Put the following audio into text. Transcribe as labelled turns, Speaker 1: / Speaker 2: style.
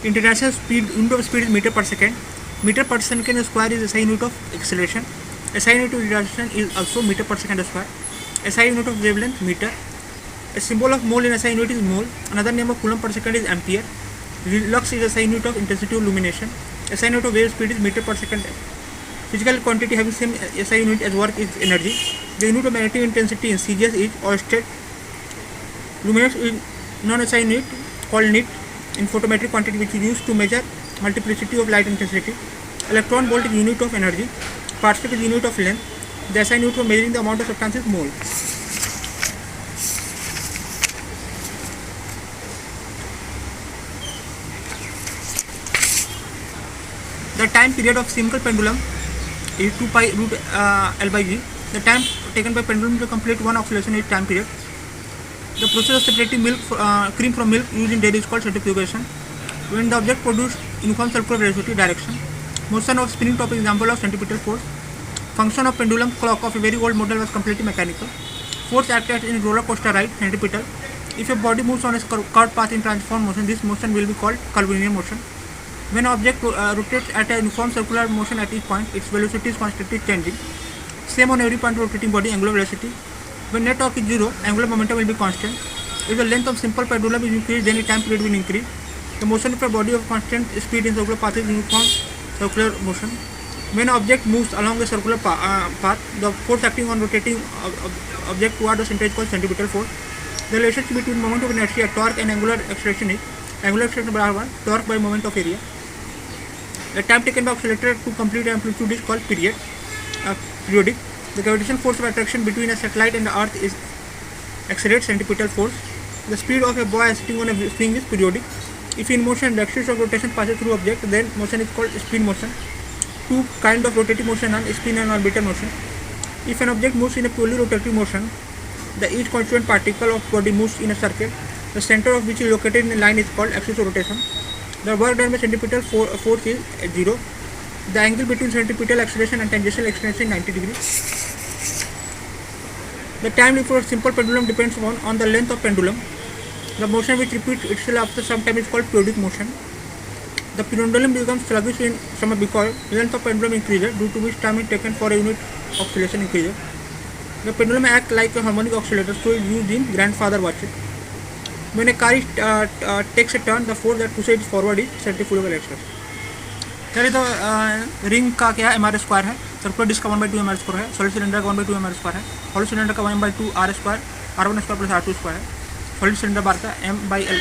Speaker 1: International speed unit of speed is meter per second. Meter per second square is SI unit of acceleration. SI unit of retardation is also meter per second square. SI unit of wavelength meter. A symbol of mole in SI unit is mole. Another name of coulomb per second is ampere. Lux is SI unit of intensity of illumination. SI unit of wave speed is meter per second. Physical quantity having same SI unit as work is energy. The unit of magnetic intensity in CGS is Oersted. Luminance is non-SI unit called nit in photometric quantity, which is used to measure multiplicity of light intensity. Electron volt is unit of energy. Parsec is unit of length. The SI unit for measuring the amount of substance is mole. The time period of simple pendulum is 2 pi root L by G. The time taken by pendulum to complete one oscillation is time period. The process of separating cream from milk used in dairy is called centrifugation. When the object produces uniform circular velocity direction. Motion of spinning top is example of centripetal force. Function of pendulum clock of a very old model was completely mechanical. Force acted in roller coaster ride, centripetal. If a body moves on a curved path in transform motion, this motion will be called curvilinear motion. When an object rotates at a uniform circular motion at each point, its velocity is constantly changing. Same on every point of rotating body, angular velocity. When net torque is 0, angular momentum will be constant. If the length of simple pendulum is increased, then the time period will increase. The motion of a body of constant speed in circular path is uniform circular motion. When an object moves along a circular path, the force acting on rotating object toward the center is called centripetal force. The relationship between moment of inertia, torque, and angular acceleration is angular acceleration = torque by moment of area. The time taken by oscillator to complete amplitude is called periodic. The gravitational force of attraction between a satellite and the earth is accelerated centripetal force. The speed of a boy sitting on a swing is periodic. If in motion the axis of rotation passes through object, then motion is called spin motion. Two kinds of rotating motion are spin and orbital motion. If an object moves in a purely rotating motion, the each constituent particle of body moves in a circle, the center of which is located in a line is called axis of rotation. The work done by centripetal force is 0. The angle between centripetal acceleration and tangential acceleration is 90 degrees. The time for a simple pendulum depends on the length of pendulum. The motion which repeats itself after some time is called periodic motion. The pendulum becomes sluggish in summer because length of pendulum increases, due to which time is taken for a unit oscillation increases. The pendulum acts like a harmonic oscillator, so is used in grandfather watches. When a car takes a turn, the force that pushes it forward is centrifugal acceleration. चलिए तो ring का क्या M R square है, circular disc का 1/2 M R square है, solid cylinder का 1/2 M R square है, hollow cylinder का 1/2 R square, R1 square plus R2 square है, सॉलिड सिलेंडर बार का M/L